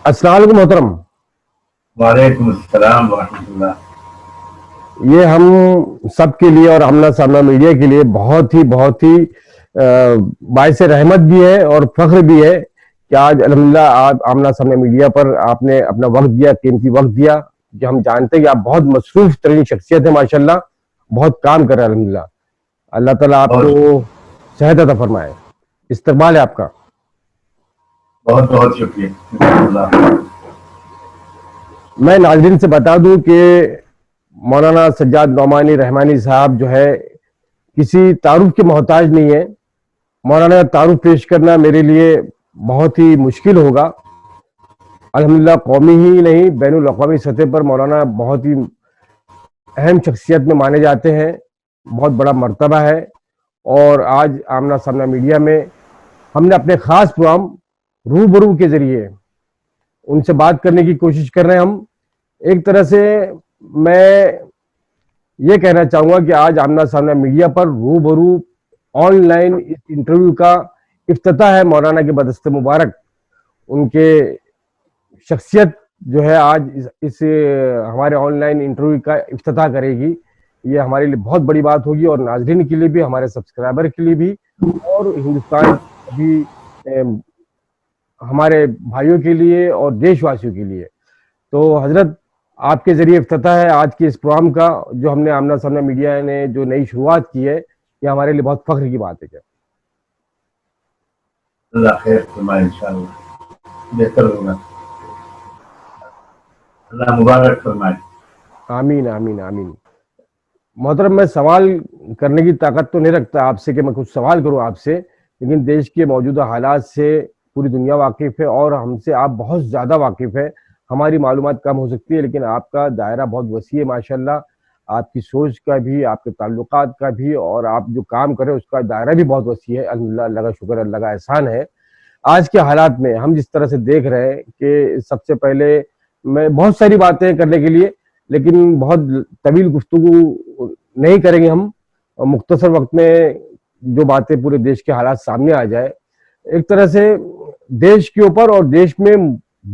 السلام علیکم محترم. وعلیکم السلام ورحمۃ اللہ. یہ ہم سب کے لیے اور آمنا سامنا میڈیا کے لیے بہت ہی باعث رحمت بھی ہے اور فخر بھی ہے کہ آج الحمدللہ آپ آمنا سامنا میڈیا پر آپ نے اپنا وقت دیا، قیمتی وقت دیا. کہ ہم جانتے ہیں کہ آپ بہت مصروف ترین شخصیت ہے، ماشاءاللہ بہت کام کر رہے ہیں. الحمدللہ اللہ تعالیٰ آپ بہت کو صحت عطا فرمائے. استقبال ہے آپ کا. بہت بہت شکریہ. اللہ. میں ناظرین سے بتا دوں کہ مولانا سجاد نعمانی رحمانی صاحب جو ہے کسی تعارف کے محتاج نہیں ہے. مولانا تعارف پیش کرنا میرے لیے بہت ہی مشکل ہوگا. الحمدللہ قومی ہی نہیں بین الاقوامی سطح پر مولانا بہت ہی اہم شخصیت میں مانے جاتے ہیں. بہت بڑا مرتبہ ہے. اور آج آمنا سامنا میڈیا میں ہم نے اپنے خاص پروگرام روبرو کے ذریعے ان سے بات کرنے کی کوشش کر رہے ہیں. ہم ایک طرح سے میں یہ کہنا چاہوں گا کہ آج آمنا سامنا میڈیا پر روبرو آن لائن اس انٹرویو کا افتتاح ہے. مولانا کے بدست مبارک ان کے شخصیت جو ہے آج اس ہمارے آن لائن انٹرویو کا افتتاح کرے گی. یہ ہمارے لیے بہت بڑی بات ہوگی اور ناظرین کے لیے بھی، ہمارے سبسکرائبر کے لیے بھی، اور ہندوستان بھی ہمارے بھائیوں کے لیے اور دیش واسیوں کے لیے. تو حضرت آپ کے ذریعے افتتاح ہے آج کے اس پروگرام کا جو ہم نے آمنا سامنا میڈیا نے جو نئی شروعات کی ہے. یہ ہمارے لیے بہت فخر کی بات ہے. کیا اللہ خیر فرمائے، انشاءاللہ بہتر ہوگا. اللہ مبارک فرمائے. آمین آمین آمین. محترم میں سوال کرنے کی طاقت تو نہیں رکھتا آپ سے کہ میں کچھ سوال کروں آپ سے، لیکن دیش کے موجودہ حالات سے پوری دنیا واقف ہے اور ہم سے آپ بہت زیادہ واقف ہے. ہماری معلومات کم ہو سکتی ہے لیکن آپ کا دائرہ بہت وسیع ہے ماشاءاللہ. آپ کی سوچ کا بھی، آپ کے تعلقات کا بھی، اور آپ جو کام کریں اس کا دائرہ بھی بہت وسیع ہے. الحمدللہ اللہ کا شکر، اللہ کا احسان ہے. آج کے حالات میں ہم جس طرح سے دیکھ رہے ہیں کہ سب سے پہلے میں بہت ساری باتیں کرنے کے لیے، لیکن بہت طویل گفتگو نہیں کریں گے ہم. مختصر وقت میں جو باتیں پورے دیش کے حالات سامنے آ جائے. ایک طرح سے دیش کے اوپر اور دیش میں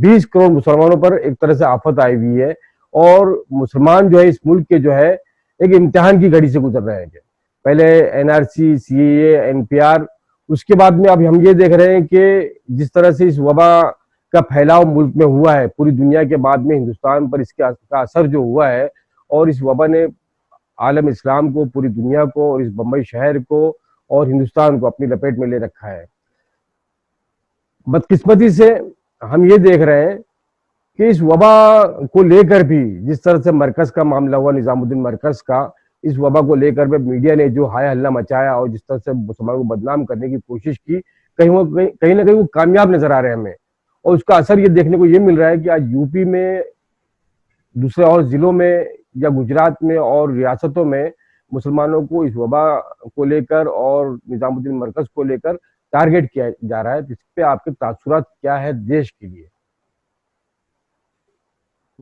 20 کروڑ مسلمانوں پر ایک طرح سے آفت آئی ہوئی ہے، اور مسلمان جو ہے اس ملک کے جو ہے ایک امتحان کی گھڑی سے گزر رہے ہیں. پہلے NRC، CAA، NPR، اس کے بعد میں اب ہم یہ دیکھ رہے ہیں کہ جس طرح سے اس وبا کا پھیلاؤ ملک میں ہوا ہے پوری دنیا کے بعد میں ہندوستان پر اس کا اثر جو ہوا ہے، اور اس وبا نے عالم اسلام کو، پوری دنیا کو، اور اس بمبئی شہر کو اور ہندوستان کو اپنی لپیٹ میں لے رکھا ہے. بدقسمتی سے ہم یہ دیکھ رہے ہیں کہ اس وبا کو لے کر بھی جس طرح سے مرکز کا معاملہ ہوا، نظام الدین مرکز کا، اس وبا کو لے کر بھی میڈیا نے جو ہائے ہلہ مچایا اور جس طرح سے مسلمانوں کو بدنام کرنے کی کوشش کی، کہیں نہ کہیں وہ کامیاب نظر آ رہے ہیں ہمیں. اور اس کا اثر یہ دیکھنے کو یہ مل رہا ہے کہ آج UP میں، دوسرے اور ضلعوں میں، یا گجرات میں اور ریاستوں میں مسلمانوں کو اس وبا کو لے کر اور نظام الدین مرکز کو لے کر ٹارگیٹ کیا جا رہا ہے. اس پہ آپ کے تاثرات کیا ہے دیش کے لیے؟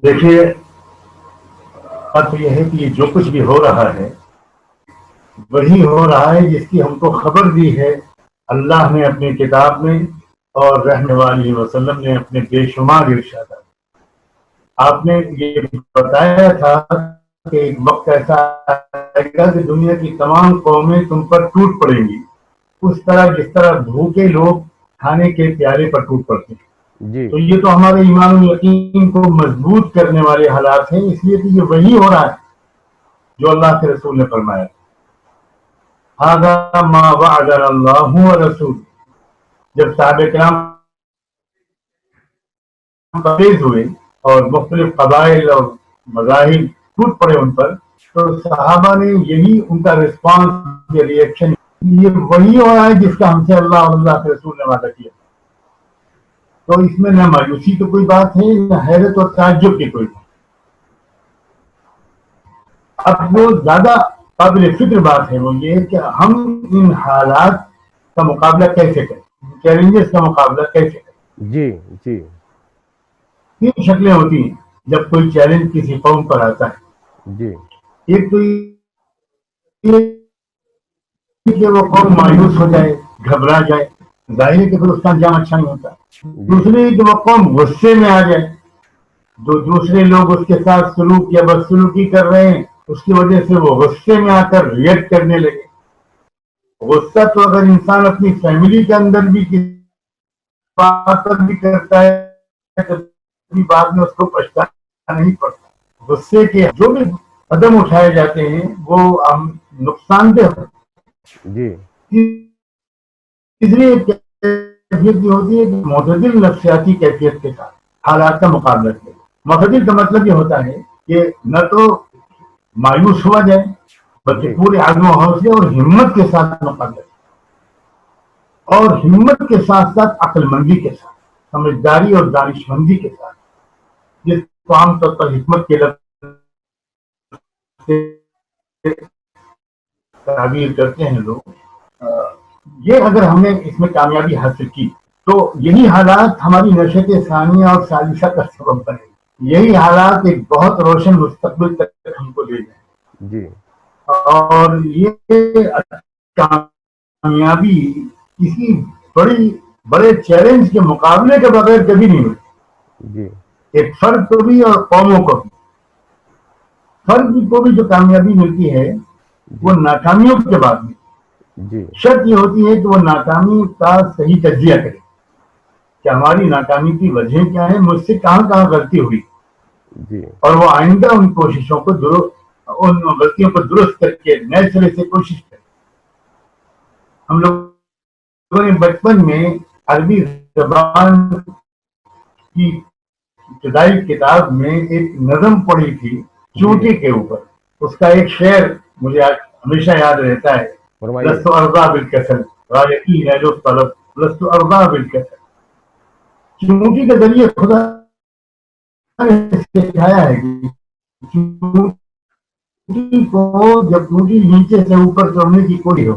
دیکھیے، بات یہ ہے کہ یہ جو کچھ بھی ہو رہا ہے وہی ہو رہا ہے جس کی ہم کو خبر دی ہے اللہ نے اپنی کتاب میں، اور رحمۃ اللہ علیہ وسلم نے اپنے بے شمار ارشادات. آپ نے یہ بتایا تھا کہ ایک وقت ایسا آئے گا کہ دنیا کی تمام قومیں تم پر ٹوٹ پڑیں گی، اس طرح جس طرح بھوکے لوگ کھانے کے پیالے پر ٹوٹ پڑتے ہیں. جی تو یہ تو ہمارے ایمان و یقین کو مضبوط کرنے والے حالات ہیں، اس لیے کہ یہ وہی ہو رہا ہے جو اللہ کے رسول نے فرمایا. هذا ما وعدنا اللہ ورسول. جب صحابہ کرام تیز ہوئے اور مختلف قبائل اور مذاہب ٹوٹ پڑے ان پر، تو صحابہ نے یہی ان کا رسپانس، یہ ریئیکشن، یہ وہی ہو رہا ہے جس کا ہم سے اللہ اور اللہ کے رسول نے وعدہ کیا. تو اس میں نہ مایوسی تو کوئی بات ہے، نہ حیرت اور تعجب کی کوئی بات. اب وہ زیادہ قابل فکر بات ہے وہ یہ کہ ہم ان حالات کا مقابلہ کیسے کریں، چیلنجز کا مقابلہ کیسے کریں. جی جی تین شکلیں ہوتی ہیں جب کوئی چیلنج کسی قوم پر آتا ہے. جی ایک تو یہ کہ وہ قوم مایوس ہو جائے، گھبرا جائے، ظاہر ہے کہ پھر اس کا انجام اچھا نہیں ہوتا. دوسری کہ وہ قوم غصے میں آ جائے, جو دوسرے لوگ اس کے ساتھ سلوک یا بدسلوکی کر رہے ہیں اس کی وجہ سے وہ غصے میں آ کر ریئیکٹ کرنے لگے. غصہ تو اگر انسان اپنی فیملی کے اندر بھی بات پر بھی کرتا ہے تو بعد میں اس کو پچھتانا نہیں پڑتا. غصے کے جو بھی قدم اٹھائے جاتے ہیں وہ نقصان دہ جی اس لیے کیفیت یہ ہوتی ہے کہ معتدل نفسیاتی کیفیت کے ساتھ حالات کا مقابلہ کرے. معتدل کا مطلب یہ ہوتا ہے کہ نہ تو مایوس ہوا جائے بلکہ پورے عزم و حوصلے اور ہمت کے ساتھ مقابلہ کرے, اور ہمت کے ساتھ ساتھ عقل مندی کے ساتھ, سمجھداری اور دانش مندی کے ساتھ, جس کو عام طور پر حکمت کے لفظ سے تعبیر کرتے ہیں لوگ. یہ اگر ہم نے اس میں کامیابی حاصل کی تو یہی حالات ہماری نشت ثانیہ اور ثالثہ کا سبب بنے. یہی حالات ایک بہت روشن مستقبل تک ہم کو لے جائیں جی اور یہ کامیابی کسی بڑے چیلنج کے مقابلے کے بغیر کبھی نہیں ہوتی. جی ایک فرد کو بھی اور قوموں کو بھی, فرد کو بھی جو کامیابی ملتی ہے وہ ناکامیوں کے بعد میں جی شرط یہ ہوتی ہے کہ وہ ناکامی کا صحیح تجزیہ کرے کہ ہماری ناکامی کی وجہ کیا ہے, مجھ سے کہاں کہاں غلطی ہوئی, جی اور وہ آئندہ ان کوششوں کو ان غلطیوں کو درست کر کے نئے سرے سے کوشش کرے. ہم لوگوں نے بچپن میں عربی زبان کی ابتدائی کتاب میں ایک نظم پڑھی تھی چونٹی کے اوپر. اس کا ایک شعر مجھے ہمیشہ یاد رہتا ہے, فرمائیے. لست ارضا بالکسل غایتی ہے جو طلب لست ارضا بالکسل. چونٹی کے ذریعے خدا نے سکھایا ہے کہ چونٹی کو جب چونٹی نیچے سے اوپر چڑھنے کی کوئی ہو,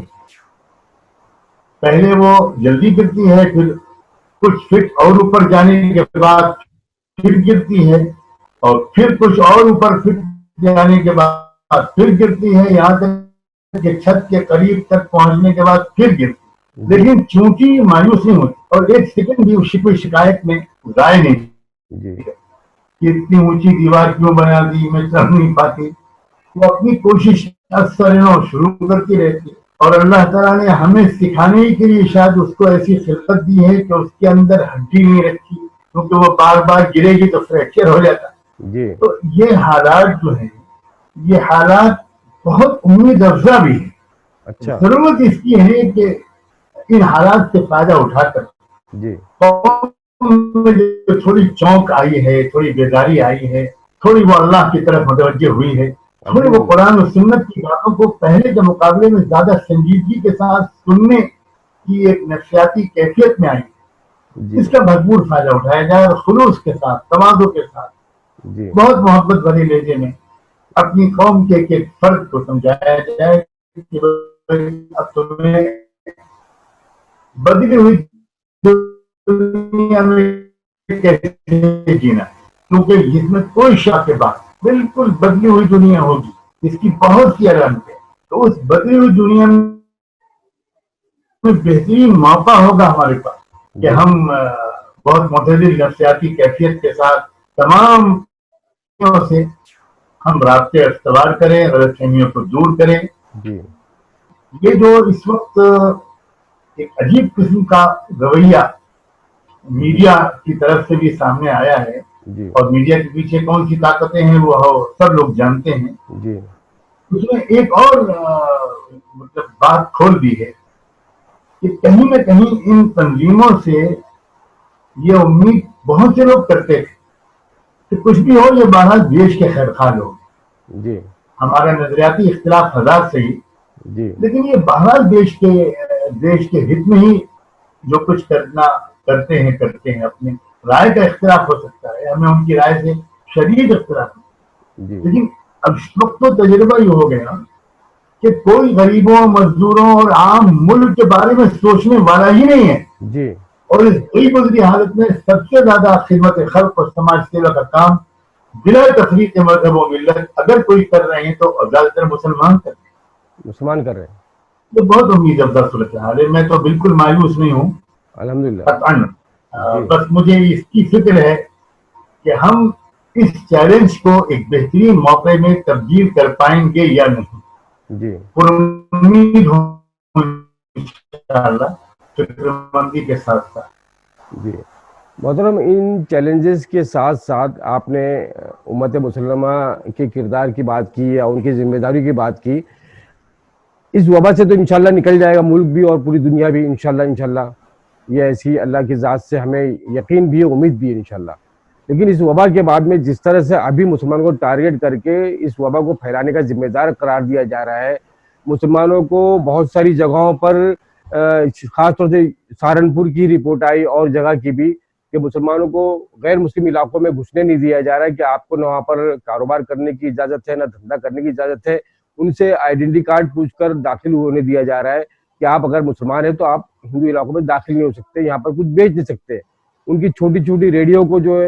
پہلے وہ جلدی گرتی ہے, پھر کچھ فٹ اور اوپر جانے کے بعد پھر گرتی ہے, اور پھر کچھ اور اوپر فٹ جانے کے بعد پھر گرتی ہے, یہاں تک کہ چھت کے قریب تک پہنچنے کے بعد پھر گرتی. لیکن چونٹی مایوس نہیں ہوتی اور ایک سیکنڈ بھی اس کی شکایت میں ضائع نہیں جی کہ اتنی اونچی دیوار کیوں بنا دی, میں چڑھ نہیں پاتی. وہ اپنی کوشش اکثر شروع کرتی رہتی ہے, اور اللہ تعالیٰ نے ہمیں سکھانے کے لیے شاید اس کو ایسی خلقت دی ہے کہ اس کے اندر ہڈی نہیں رکھی, کیونکہ وہ بار بار گرے گی تو فریکچر ہو جاتا. جی تو یہ حالات جو ہیں یہ حالات بہت امید افزا بھی ہے. اچھا ضرورت اس کی ہے کہ ان حالات سے فائدہ اٹھا کر جی جو تھوڑی چونک آئی ہے, تھوڑی بیداری آئی ہے, تھوڑی وہ اللہ کی طرف متوجہ ہوئی ہے, تھوڑی وہ قرآن و سنت کی باتوں کو پہلے کے مقابلے میں زیادہ سنجیدگی کے ساتھ سننے کی ایک نفسیاتی کیفیت میں آئی, جی اس کا بھرپور فائدہ اٹھایا جائے اور خلوص کے ساتھ, تواضع کے ساتھ, جی بہت محبت بھرے لہجے میں اپنی قوم کے ایک فرد کو سمجھایا جائے کہ اب تمہیں بدلی ہوئی دنیا میں کیسے جینا ہے, کیونکہ جس میں کوئی شک کے بعد بالکل بدلی ہوئی دنیا ہوگی, اس کی بہت سی علامت ہے. تو اس بدلی ہوئی دنیا میں بہترین موقع ہوگا ہمارے پاس کہ ہم بہت معتدل نفسیاتی کیفیت کے ساتھ تمام سے ہم رابطے استوار کریں, غلط فہمیوں کو دور کریں. جی یہ جو اس وقت ایک عجیب قسم کا رویہ میڈیا کی طرف سے بھی سامنے آیا ہے, جی اور میڈیا کے پیچھے کون سی طاقتیں ہیں وہ سب لوگ جانتے ہیں. جی اس میں ایک اور مطلب بات کھول دی ہے کہ کہیں نہ کہیں ان تنظیموں سے یہ امید بہت سے لوگ کرتے تھے کہ کچھ بھی ہو یہ بہرحال دیش کے خیر خواہ لوگ, جی ہمارا نظریاتی اختلاف ہزار صحیح, جی لیکن یہ بہرحال دیش کے ہت میں ہی جو کچھ کرتے ہیں. اپنے رائے کا اختلاف ہو سکتا ہے, ہمیں ان کی رائے سے شدید اختلاف ہے, جی لیکن اب اس وقت تو تجربہ یہ ہو گیا کہ کوئی غریبوں, مزدوروں اور عام ملک کے بارے میں سوچنے والا ہی نہیں ہے. جی اور اس غریب گزری حالت میں سب سے زیادہ خدمت خلق اور سماج سیوا کا کام بلا تفریق مذہب و ملت اگر کوئی کر رہے ہیں تو زیادہ تر مسلمان کر رہے ہیں. مسلمان کر رہے ہیں. یہ بہت امید افزا صورت حال ہے. میں تو بالکل مایوس نہیں ہوں, الحمدللہ. قطعاً. جی بس مجھے اس کی فکر ہے کہ ہم اس چیلنج کو ایک بہترین موقع میں تبدیل کر پائیں گے یا نہیں. جی پر امید ہوں انشاءاللہ فکر مندی کے ساتھ ساتھ. جی محترم، ان چیلنجز کے ساتھ ساتھ آپ نے امت مسلمہ کے کردار کی بات کی یا ان کی ذمہ داری کی بات کی. اس وبا سے تو انشاءاللہ نکل جائے گا ملک بھی اور پوری دنیا بھی انشاءاللہ. یہ ایسی اللہ کی ذات سے ہمیں یقین بھی ہے، امید بھی ہے انشاءاللہ. لیکن اس وبا کے بعد میں جس طرح سے ابھی مسلمانوں کو ٹارگٹ کر کے اس وبا کو پھیلانے کا ذمہ دار قرار دیا جا رہا ہے، مسلمانوں کو بہت ساری جگہوں پر خاص طور سے سہارنپور کی رپورٹ آئی اور جگہ کی بھی کہ مسلمانوں کو غیر مسلم علاقوں میں گھسنے نہیں دیا جا رہا ہے، کہ آپ کو نہ وہاں پر کاروبار کرنے کی اجازت ہے، نہ دھندا کرنے کی اجازت ہے. ان سے آئیڈینٹی کارڈ پوچھ کر داخل ہونے دیا جا رہا ہے کہ آپ اگر مسلمان ہیں تو آپ ہندو علاقوں میں داخل نہیں ہو سکتے، یہاں پر کچھ بیچ نہیں سکتے. ان کی چھوٹی چھوٹی ریڈیو کو جو ہے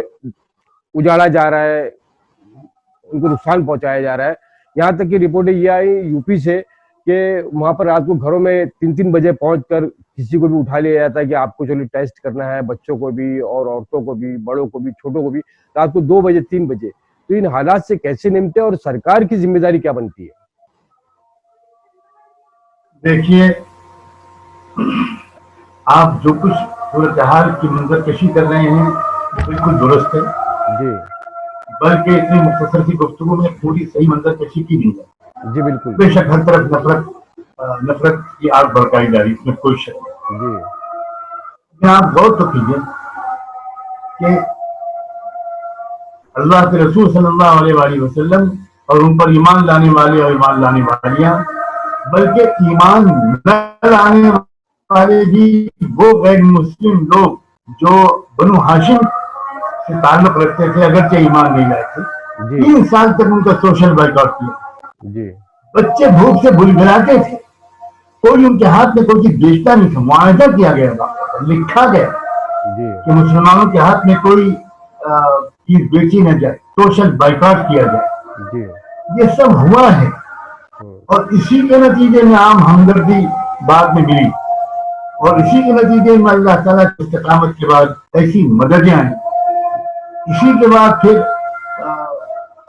اجاڑا جا رہا ہے، ان کو نقصان پہنچایا جا رہا ہے. یہاں تک کہ رپورٹیں یہ آئی یو پی سے کہ وہاں پر رات کو گھروں میں 3 بجے پہنچ کر کسی کو بھی اٹھا لیا جاتا ہے کہ آپ کو چلو ٹیسٹ کرنا ہے، بچوں کو بھی اور عورتوں کو بھی، بڑوں کو بھی، چھوٹوں کو بھی، رات کو 2 بجے 3 بجے. تو ان حالات سے کیسے نمٹے اور سرکار کی ذمہ داری کیا بنتی ہے؟ دیکھیے، آپ جو کچھ صورتحال کی منظر کشی کر رہے ہیں بالکل درست ہے، جی بلکہ اتنی مختصر سی گفتگو میں پوری صحیح منظر کشی کی نہیں ہے. جی بالکل. بے شک ہر طرف نفرت کی آگ بھڑکائی جا رہی ہے، اس میں کوئی شک نہیں. جی لیکن آپ غور تو کیجیے کہ اللہ کے رسول صلی اللہ علیہ وآلہ وسلم اور ان پر ایمان لانے والے اور ایمان لانے والیاں، بلکہ ایمان نہ لانے والے بھی وہ غیر مسلم لوگ جو بنو ہاشم سے تعلق رکھتے تھے اگرچہ ایمان نہیں لائے تھے، جی 3 سال تک ان کا سوشل بائیکاٹ کیا. جی بچے بھوک سے بھلاتے تھے، کوئی ان کے ہاتھ میں کوئی چیز بیچتا نہیں تھا. معاہدہ کیا گیا، لکھا گیا جی کہ مسلمانوں کے ہاتھ میں کوئی چیز بیچی نہ جائے، سوشل بائیکاٹ کیا جائے. جی یہ سب ہوا ہے ہوں، اور اسی کے نتیجے میں عام ہمدردی بعد میں ملی اور اسی کے نتیجے میں اللہ تعالیٰ کی استقامت کے بعد ایسی مددیں آئیں. اسی کے بعد پھر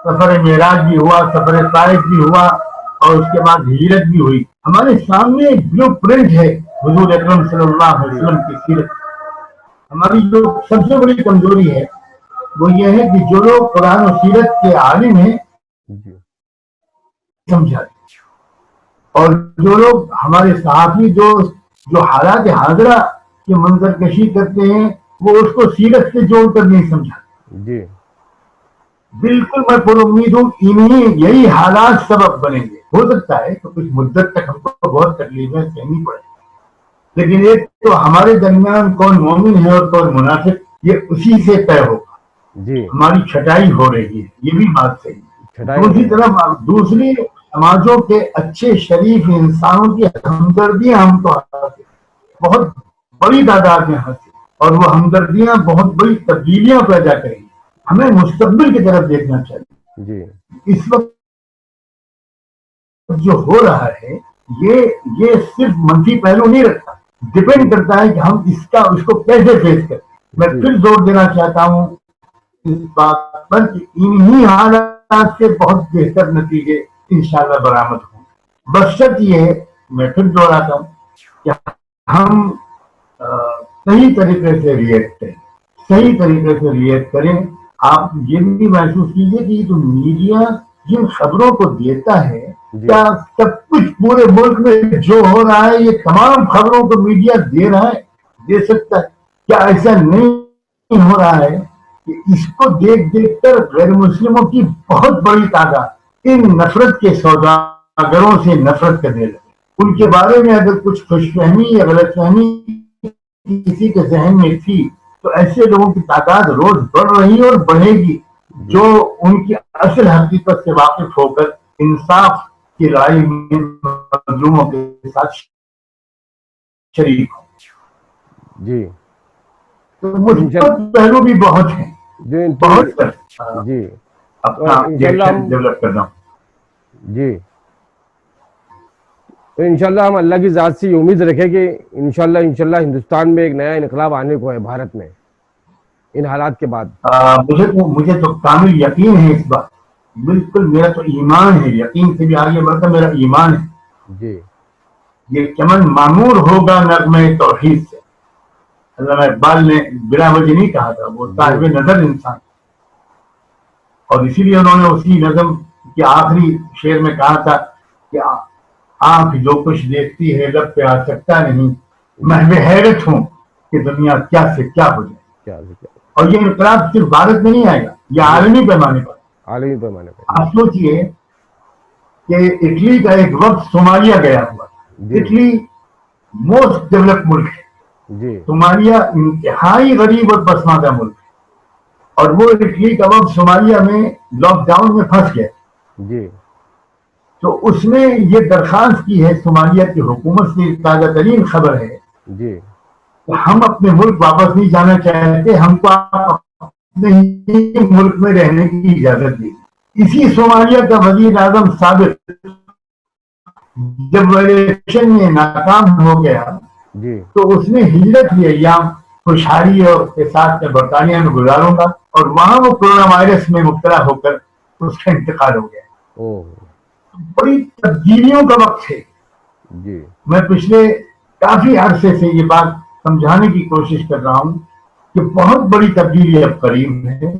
سفر معراج بھی ہوا، سفر طائف بھی ہوا اور اس کے بعد ہجرت بھی ہوئی. ہمارے سامنے ایک بلو پرنٹ ہے حضور اکرم صلی اللہ علیہ جی وسلم کی سیرت. ہماری جو سب سے بڑی کمزوری ہے وہ یہ ہے کہ جو لوگ قرآن و سیرت کے عالم ہیں جی سمجھاتے، اور جو لوگ ہمارے صحافی دوست جو حالات حاضرہ کی منظر کشی کرتے ہیں وہ اس کو سیرت سے جوڑ کر نہیں سمجھاتے. جی بالکل میں پر امید ہوں یہی حالات سبب بنیں گے. ہو سکتا ہے کہ کچھ مدت تک ہم کو بہت تکلیفیں سہنی پڑے، لیکن ایک تو ہمارے درمیان کون مومن ہے اور کون منافق یہ اسی سے طے ہوگا. جی ہماری چھٹائی ہو رہی ہے، یہ بھی بات صحیح ہے. چھٹائی ہو دوسری رہی ہے. طرف دوسری سماجوں کے اچھے شریف انسانوں کی ہمدردیاں ہم کو بہت بڑی تعداد میں حاصل اور وہ ہمدردیاں بہت بڑی تبدیلیاں پیدا کریں گی. ہمیں مستقبل کی طرف دیکھنا چاہیے. جی اس وقت جو ہو رہا ہے یہ صرف منفی پہلو نہیں رکھتا، ڈپینڈ کرتا ہے کہ ہم اس کو کیسے فیس کریں. میں جی پھر زور دینا چاہتا ہوں اس بات پر کہ انہی حالات سے بہت بہتر نتیجے انشاءاللہ برآمد ہوں. بشرط یہ ہے، میں پھر دوہراتا ہوں کہ ہم صحیح طریقے سے ریئیکٹ کریں، صحیح طریقے سے ریئیکٹ کریں. آپ یہ بھی محسوس کیجئے کہ یہ جو میڈیا جن خبروں کو دیتا ہے، جی کیا سب کچھ پورے ملک میں جو ہو رہا ہے یہ تمام خبروں کو میڈیا دے رہا ہے، دے سکتا ہے؟ کیا ایسا نہیں ہو رہا ہے کہ اس کو دیکھ دیکھ کر غیر مسلموں کی بہت بڑی تعداد ان نفرت کے سوداگروں سے نفرت کرنے لگے؟ ان کے بارے میں اگر کچھ خوش فہمی یا غلط فہمی کسی کے ذہن میں تھی تو ایسے لوگوں کی تعداد روز بڑھ رہی ہے اور بڑھے گی، جو ان کی اصل حقیقت سے واقف ہو کر انصاف کی رائے میں مظلوموں کے ساتھ شریک ہو. جی تو مثبت پہلو بھی بہت ہیں، جو ان بہت جی تو اپنا انشاءاللہ ریئیکشن ہم ڈیولپ کرنا. جی تو انشاءاللہ ہم اللہ کی ذات سے یہ امید رکھیں کہ انشاءاللہ ہندوستان میں ایک نیا انقلاب آنے کو ہے بھارت میں ان حالات کے بعد. مجھے تو کامل یقین ہے اس بات. بالکل میرا تو ایمان ہے, یقین سے بھی آگے بڑھ کر میرا ایمان ہے. جی یہ چمن معمور ہوگا نغمہ توحید سے. علامہ اقبال نے بلا وجہ نہیں کہا تھا, وہ صاحب نظر انسان, اور اسی لیے انہوں نے اسی نظم کے آخری شعر میں کہا تھا کہ آنکھ جو کچھ دیکھتی ہے لب پہ آ سکتا نہیں, محو حیرت ہوں کہ دنیا کیا سے کیا ہو جائے. کیا اور یہ انقلاب صرف بھارت میں نہیں آئے گا, یہ عالمی پیمانے پر. عالمی پیمانے پہ. آپ سوچئے کہ اٹلی کا ایک وقت صومالیہ گیا ہوا تھا. جی اٹلی موسٹ ڈیولپ ملک ہے, جی صومالیہ انتہائی غریب اور پسماندہ ملک ہے, اور وہ اٹلی کا وقت صومالیہ میں لاک ڈاؤن میں پھنس گیا. جی تو اس نے یہ درخواست کی ہے صومالیہ کی حکومت سے, تازہ ترین خبر ہے جی کہ ہم اپنے ملک واپس نہیں جانا چاہتے, ہم کو اپنے ہی ملک میں رہنے کی اجازت دی. اسی صومالیہ کا وزیر اعظم سابق جب الیکشن میں ناکام ہو گیا جی تو اس نے ہجرت کی ایام خوشحالی اور کے ساتھ میں برطانیہ میں گزاروں گا, اور وہاں وہ کورونا وائرس میں مبتلا ہو کر اس کا انتقال ہو گیا. او بڑی تبدیلیوں کا وقت ہے. جی میں پچھلے کافی عرصے سے یہ بات سمجھانے کی کوشش کر رہا ہوں کہ بہت بڑی تبدیلی اب قریب ہے.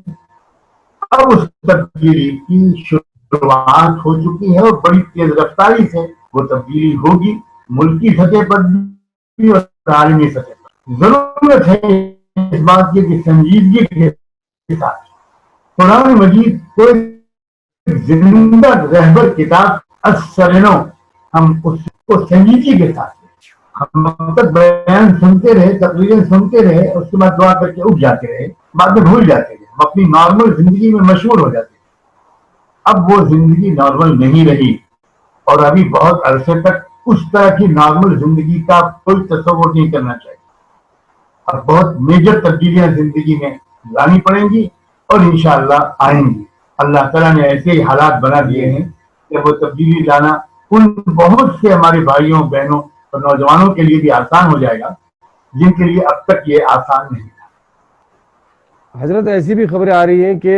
اب اس تبدیلی کی شروعات ہو چکی ہے اور بڑی تیز رفتاری سے وہ تبدیلی ہوگی, ملکی سطح پر بھی اور عالمی سطح پر. ضرورت ہے اس بات کی کہ سنجیدگی کے ساتھ قرآن مجید کو زندہ رہبر کتاب السرنو ہم اس کو سنجیدگی کے ساتھ, ہم اب تک بیان سنتے رہے, تقریریں سنتے رہے, اس کے بعد دعا کر کے اٹھ جاتے رہے, بعد میں بھول جاتے رہے, ہم اپنی نارمل زندگی میں مشغول ہو جاتے. اب وہ زندگی نارمل نہیں رہی, اور ابھی بہت عرصے تک اس طرح کی نارمل زندگی کا کوئی تصور نہیں کرنا چاہیے. اب بہت میجر تبدیلیاں زندگی میں لانی پڑیں گی اور انشاءاللہ آئیں گی. اللہ تعالیٰ نے ایسے ہی حالات بنا دیے ہیں کہ وہ تبدیلی لانا ان بہت سے ہمارے بھائیوں بہنوں اور نوجوانوں کے لیے بھی آسان ہو جائے گا جن کے لیے اب تک یہ آسان نہیں تھا. حضرت ایسی بھی خبریں آ رہی ہیں کہ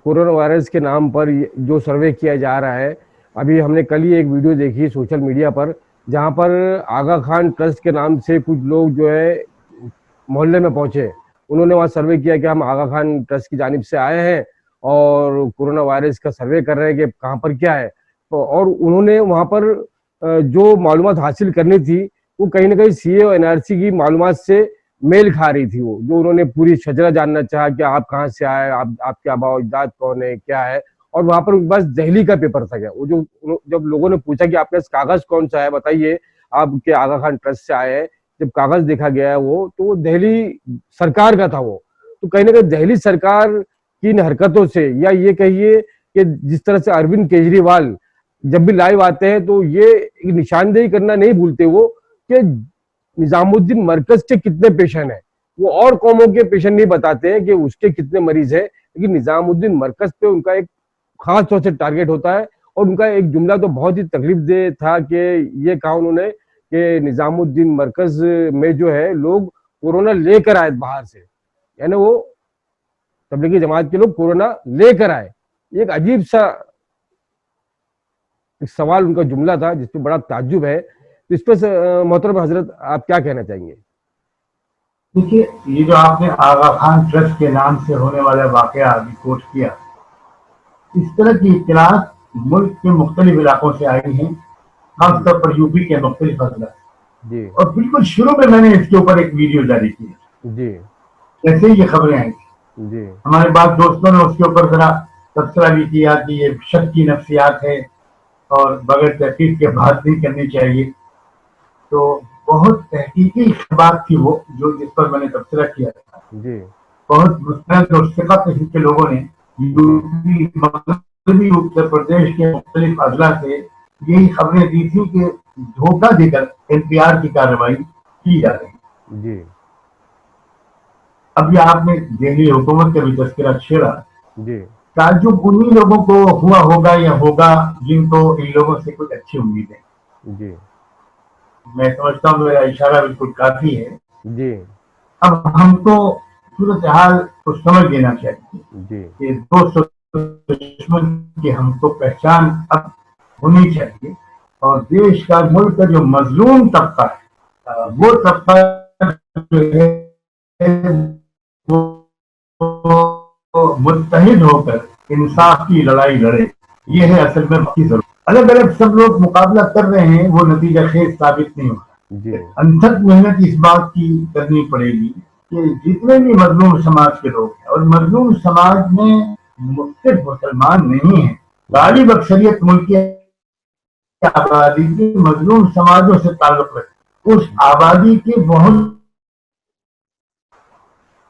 کورونا وائرس کے نام پر جو سروے کیا جا رہا ہے, ابھی ہم نے کل ہی ایک ویڈیو دیکھی سوشل میڈیا پر جہاں پر آغا خان ٹرسٹ کے نام سے کچھ لوگ جو ہے محلے میں پہنچے, انہوں نے وہاں سروے کیا کہ ہم آغا خان ٹرسٹ کی جانب سے آئے ہیں اور کورونا وائرس کا سروے کر رہے ہیں کہ کہاں پر کیا ہے, اور انہوں نے وہاں پر جو معلومات حاصل کرنی تھی وہ کہیں نہ کہیں سی اے اور این آر سی کی معلومات سے میل کھا رہی تھی. وہ جو انہوں نے پوری شجرہ جاننا چاہا کہ آپ کہاں سے آئے, آپ کے آباء و اجداد کون ہے, کیا ہے, اور وہاں پر بس دہلی کا پیپر تھا. وہ جو جب لوگوں نے پوچھا کہ آپ کے کاغذ کون سا ہے بتائیے, آپ کے آغا خان ٹرسٹ سے آئے ہیں, جب کاغذ دیکھا گیا ہے وہ تو وہ دہلی سرکار کا تھا. وہ تو کہیں نہ کہیں دہلی سرکار کی ان حرکتوں سے, یا یہ کہیے کہ جس طرح سے اروند کیجریوال جب بھی لائیو آتے ہیں تو یہ ایک نشاندہی کرنا نہیں بھولتے وہ کہ نظام الدین مرکز کے کتنے پیشنٹ ہیں. وہ اور قوموں کے پیشنٹ نہیں بتاتے ہیں کہ اس کے کتنے مریض ہیں, لیکن نظام الدین مرکز پہ ان کا ایک خاص طور سے ٹارگیٹ ہوتا ہے. اور ان کا ایک جملہ تو بہت ہی تکلیف دہ تھا کہ یہ کہا انہوں نے کہ نظام الدین مرکز میں جو ہے لوگ کورونا لے کر آئے باہر سے, یعنی وہ تبلیغی جماعت کے لوگ کورونا لے کر آئے. ایک عجیب سا ایک سوال ان کا جملہ تھا جس پہ بڑا تعجب ہے. تو اس پہ محترم حضرت آپ کیا کہنا چاہیں گے؟ دیکھیے, یہ جو آپ نے آغا خان ٹرسٹ کے نام سے ہونے والا واقعہ ابھی کوٹ کیا, اس طرح کی اطلاعات ملک کے مختلف علاقوں سے آئی ہیں, خاص طور پر یو پی کے مختلف اضلاع. جی اور بالکل شروع میں نے اس کے اوپر ایک ویڈیو جاری کی, جی جیسے ہی یہ خبریں آئی تھی. جی ہمارے بعض دوستوں نے اس کے اوپر ذرا تبصرہ بھی کیا کہ یہ شک کی نفسیات ہے اور بغیر تحقیق کے بات نہیں کرنی چاہیے. تو بہت تحقیقی بات تھی وہ جو جس پر میں نے تبصرہ کیا تھا. جی بہت مستند اور ثقہ قسم کے لوگوں نے یوپی, مغربی اتر پردیش کے مختلف اضلاع سے یہی خبریں دی تھی کہ دھوکہ دے کر این پی آر کی کارروائی کی جا رہی ہے. جی اب یہ آپ نے دہلی حکومت کا بھی تذکرہ چھیڑا. جی تعجب انہی لوگوں کو ہوا ہوگا یا ہوگا جن کو ان لوگوں سے کچھ اچھی امید ہے. جی میں سمجھتا ہوں میرا اشارہ بالکل کافی ہے. جی اب ہم کو صورتحال کو سمجھ لینا چاہیے جی کہ دوست دشمن کی ہم کو پہچان اب ہونی چاہیے. اور دیش کا ملک کا جو مظلوم طبقہ ہے وہ طبقہ جو ہے وہ متحد ہو کر انصاف کی لڑائی لڑے. یہ ہے اصل میں کی ضرورت. الگ الگ سب لوگ مقابلہ کر رہے ہیں وہ نتیجہ خیز ثابت نہیں ہوتا. جی انتھک محنت اس بات کی کرنی پڑے گی کہ جتنے بھی مظلوم سماج کے لوگ ہیں, اور مظلوم سماج میں مختلف مسلمان نہیں ہیں, غالب اکثریت ملک کی آبادی کی مظلوم سماجوں سے تعلق رکھتی, اس آبادی کے بہت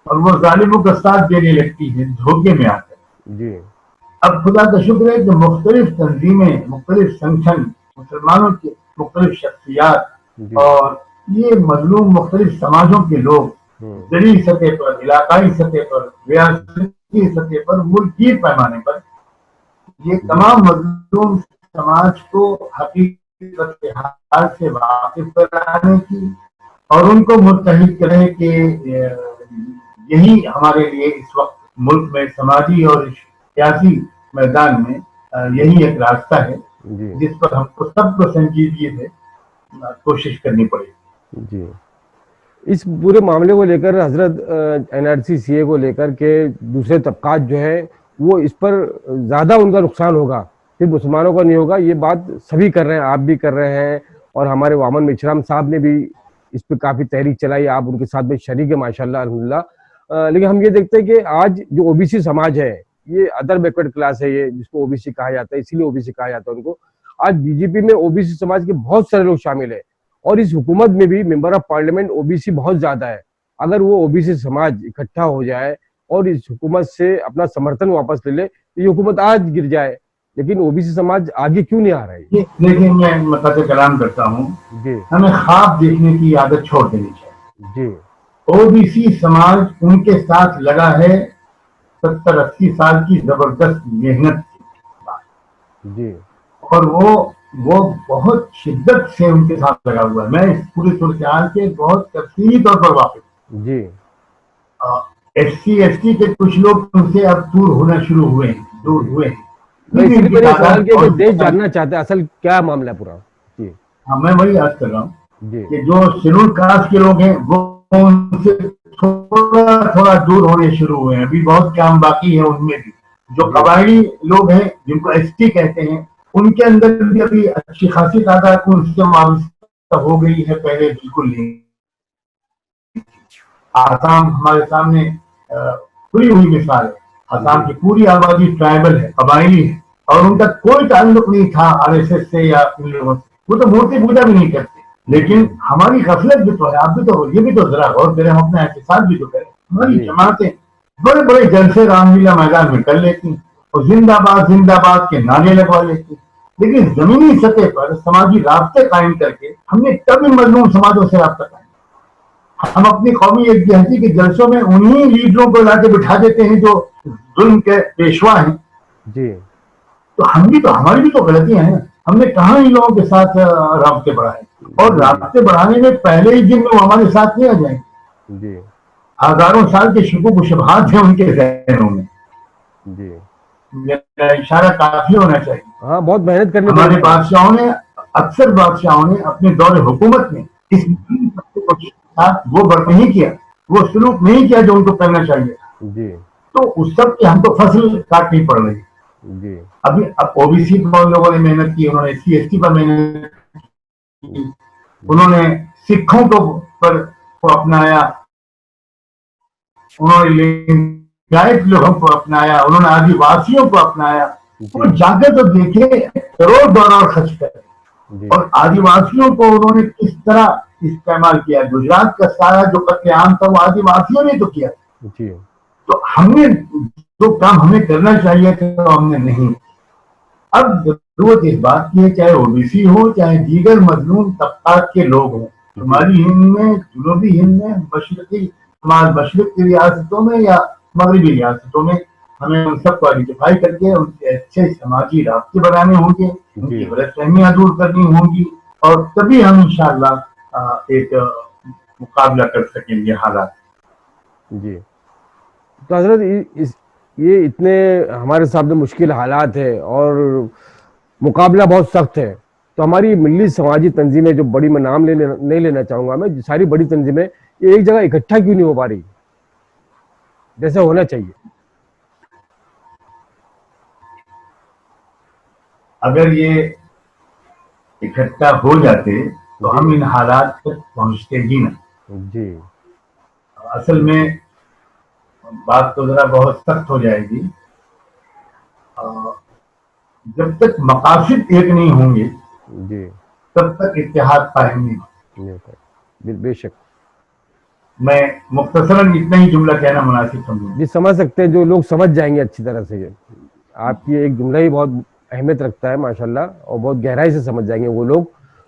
اور وہ ظالموں کا ساتھ دینے لگتی ہے دھوکے میں آ کر. جی اب خدا کا شکر ہے کہ مختلف تنظیمیں, مختلف سنگٹھن, مسلمانوں کے مختلف شخصیات جی اور یہ مظلوم مختلف سماجوں کے لوگ زرعی سطح پر, علاقائی سطح پر, ریاستی سطح پر, ملکی پیمانے پر یہ تمام مظلوم سماج کو حقیقت حال سے واقف کرانے کی اور ان کو متحد کرنے کہ یہی ہمارے لیے اس وقت ملک میں سماجی اور سیاسی میدان میں یہی ایک راستہ ہے جی جس پر ہم کو سب کو سنجیدگی سے کوشش کرنی پڑے گی. جی اس پورے معاملے کو لے کر حضرت این آر سی سی اے کو لے کر کے دوسرے طبقات جو ہے وہ اس پر زیادہ ان کا نقصان ہوگا, صرف مسلمانوں کا نہیں ہوگا. یہ بات سبھی کر رہے ہیں, آپ بھی کر رہے ہیں, اور ہمارے وامن میشرام صاحب نے بھی اس پہ کافی تحریک چلائی, آپ ان کے ساتھ میں شریک ہے ماشاء اللہ الحمدللہ. لیکن ہم یہ دیکھتے ہیں کہ آج جو او بی سی سماج ہے, یہ ادر بیکورڈ کلاس ہے, یہ جس کو او بی سی کہا جاتا ہے, اسی لیے او بی سی کہا جاتا ہے ان کو. آج بی جے پی میں او بی سی سماج کے بہت سارے لوگ شامل ہیں, اور اس حکومت میں بھی member of parliament O B C بہت زیادہ ہے. اگر وہ او بی سی سماج اکٹھا ہو جائے اور اس حکومت سے اپنا سمرتھن واپس لے لے تو یہ حکومت آج گر جائے. لیکن او بی سی سماج آگے کیوں نہیں آ رہا ہے؟ لیکن میں مقاصد کلام کرتا ہوں, جی ہمیں خواب دیکھنے کی عادت چھوڑ دینی چاہیے. جی او بی سی سماج ان کے ساتھ لگا ہے 70-80 سال کی زبردست محنت جی اور وہ بہت شدت سے ان کے ساتھ لگا ہوا ہے. میں اس پوری صورتحال کے بہت تفصیلی طور پر واقف ہوں. جی ایس سی ایس ٹی کے کچھ لوگ ان سے اب دور ہونا شروع ہوئے ہیں, دور ہوئے ہیں. میں اسی لیے یہ سوال کیا کہ دیش جاننا چاہتے ہیں اصل کیا معاملہ ہے پورا. جی ہاں میں وہی عرض کر رہا ہوں جی کہ جو شیڈول کاسٹ کے لوگ ہیں وہ ان سے تھوڑا تھوڑا دور ہونے شروع ہوئے ہیں. ابھی بہت کام باقی ہے ان میں بھی. جو قبائلی لوگ ہیں جن کو ایس ٹی کہتے ہیں ان کے اندر بھی ابھی اچھی خاصی تعداد ان سے وابستہ ہو گئی ہے, پہلے بالکل نہیں. آسام ہمارے سامنے کھلی ہوئی مثال ہے. آسام کی پوری آبادی ٹرائبل ہے, قبائلی ہے, اور ان کا کوئی تعلق نہیں تھا آر ایس ایس سے یا ان لوگوں سے. وہ تو مورتی پوجا بھی نہیں کرتے. لیکن ہماری غفلت بھی تو ہے, آپ بھی تو یہ بھی تو ذرا غور کریں, ہم اپنا احتساب بھی تو کریں. ہماری جماعتیں بڑے بڑے جلسے رام لیلا میدان میں کر لیتی ہیں اور زندہ باد کے نعرے لگوا لیتی ہیں. لیکن زمینی سطح پر سماجی رابطے قائم کر کے ہم نے کبھی مظلوم سماجوں سے رابطہ قائم. ہم اپنی قومی یکجہتی کے جلسوں میں انہی لیڈروں کو لا کے بٹھا دیتے ہیں جو ظلم کے پیشوا ہیں. جی تو ہماری بھی تو غلطیاں ہیں. ہم نے کہاں ان لوگوں کے ساتھ رابطے بڑھائے, اور رابطے بڑھانے میں پہلے ہی دن میں وہ ہمارے ساتھ نہیں آ جائیں. جی ہزاروں سال کے شکوک و شبہات ہیں ان کے ذہنوں میں. جی میرا اشارہ کافی ہونا چاہیے. ہاں بہت محنت کرنی ہمارے پڑے بادشاہوں نے, اکثر بادشاہوں نے اپنے دور حکومت میں اس ساتھ وہ برت نہیں کیا, وہ سلوک نہیں کیا جو ان کو کرنا چاہیے. جی تو اس سب کی ہم کو فصل کاٹنی پڑ رہی. جی اب او بی سی پر لوگوں نے محنت کی, انہوں نے ایس سی ایس ٹی پر محنت کی, انہوں نے سکھوں کو اپنایا, انہوں نے لنگایت لوگوں کو اپنایا, انہوں نے آدی واسیوں کو اپنایا. وہ جا کے تو دیکھے کروڑ ڈالر خرچ کرے, اور آدی واسیوں کو انہوں نے کس طرح استعمال کیا. گجرات کا سارا جو قتل عام تھا وہ آدی واسیوں نے تو کیا. تو ہم نے جو کام ہمیں کرنا چاہیے تھا ہم نے نہیں. اب ضرورت اس بات کی ہے, چاہے او بی سی ہو چاہے دیگر مظلوم طبقات کے لوگ ہوں, شمالی ہند میں, جنوبی ہند میں, مشرق کی ریاستوں میں یا مغربی ریاستوں میں, ہمیں ان سب کو آئیڈینٹیفائی کر کے ان سے اچھے سماجی رابطے بنانے ہوں گے, ان کی غلط فہمیاں دور کرنی ہوں گی, اور تبھی ہم انشاءاللہ ایک مقابلہ کر سکیں گے حالات. جی تو حضرت یہ اتنے ہمارے سامنے مشکل حالات ہے اور مقابلہ بہت سخت ہے، تو ہماری ملی سماجی تنظیمیں جو بڑی، میں نام نہیں لینا چاہوں گا، میں ساری بڑی تنظیمیں یہ ایک جگہ اکٹھا کیوں نہیں ہو پا رہی جیسے ہونا چاہیے؟ اگر یہ اکٹھا ہو جاتے تو ہم ان حالات تک پہنچتے ہی نہ. جی اصل میں بات تو ذرا بہت سخت ہو جائے گی. جب تک مقاصد ایک نہیں ہوں گے جی تب تک اتحاد قائم نہیں ہوگا. بے شک. میں مختصراً اتنا ہی جملہ کہنا مناسب سمجھوں. جی سمجھ سکتے ہیں، جو لوگ سمجھ جائیں گے اچھی طرح سے. آپ کی ایک جملہ ہی بہت اہمیت رکھتا ہے ماشاءاللہ، اور بہت گہرائی سے سمجھ جائیں گے وہ لوگ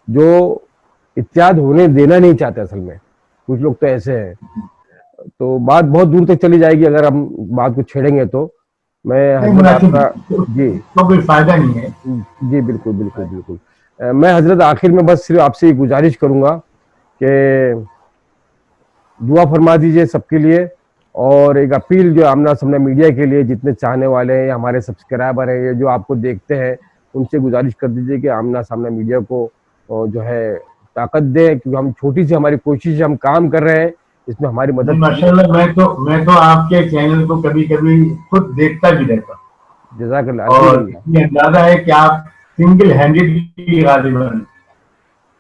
جو اتحاد ہونے دینا نہیں چاہتے. اصل میں کچھ لوگ تو ایسے ہیں، تو بات بہت دور تک چلی جائے گی اگر ہم بات کو چھیڑیں گے تو. میں حضرت آپ کا جی تو کوئی فائدہ نہیں ہے. جی بالکل بالکل بالکل. میں حضرت آخر میں بس صرف آپ سے یہ گزارش کروں گا کہ دعا فرما دیجئے سب کے لیے، اور ایک اپیل جو آمنا سامنا میڈیا کے لیے، جتنے چاہنے والے ہیں، ہمارے سبسکرائبر ہیں، جو آپ کو دیکھتے ہیں، ان سے گزارش کر دیجئے کہ آمنا سامنا میڈیا کو جو ہے طاقت دیں، کیونکہ ہم چھوٹی سی ہماری کوشش، ہم کام کر رہے ہیں، اس میں ہماری مدد ماشاء اللہ میں تو آپ کے چینل کو کبھی کبھی خود دیکھتا بھی رہتا ہوں. جزاک اللہ. اور الحمدللہ. یہ اندازہ ہے کہ آپ سنگل ہینڈیڈلی غالباً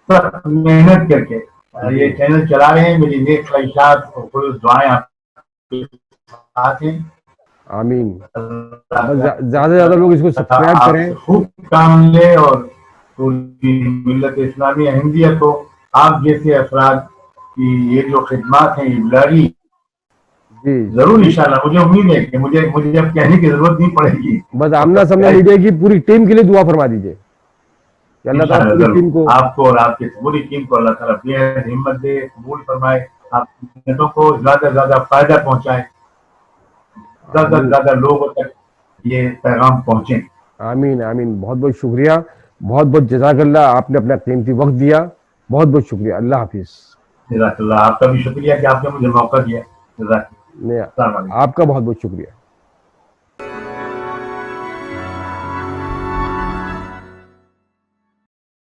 سخت محنت کر کے یہ چینل چلا رہے ہیں. میری نیک خواہشات اور خلوص دعائیں آپ کے ساتھ ہیں. آمین. زیادہ سے زیادہ لوگ اس کو سبسکرائب آپ کریں. سے خوب کام لے اور پوری ملت اسلامی احمدیہ کو آپ جیسے افراد کی یہ جو خدمات ہیں یہ جاری جی ضرور انشاءاللہ. مجھے امید ہے کہ مجھے اب کہنے کی ضرورت نہیں پڑے گی. بس آمنا سامنا میڈیا کی پوری ٹیم کے لیے دعا فرما دیجیے کہ اللہ تعالیٰ انشاءاللہ پوری ضرور ٹیم کو. آپ کو اور آپ کی پوری ٹیم کو اللہ تعالیٰ اپنی ہمت دے، قبول فرمائے، آپ کی محنتوں کو زیادہ سے زیادہ فائدہ پہنچائے، زیادہ سے آمین زیادہ لوگوں تک یہ پیغام پہنچے. آمین آمین. بہت بہت شکریہ، بہت بہت جزاک اللہ. آپ نے اپنا قیمتی وقت دیا، بہت بہت شکریہ. اللہ حافظ. جزاک اللہ. آپ کا بھی شکریہ کہ آپ نے مجھے موقع دیا. جزاک اللہ. السلام علیکم. آپ کا بہت بہت شکریہ.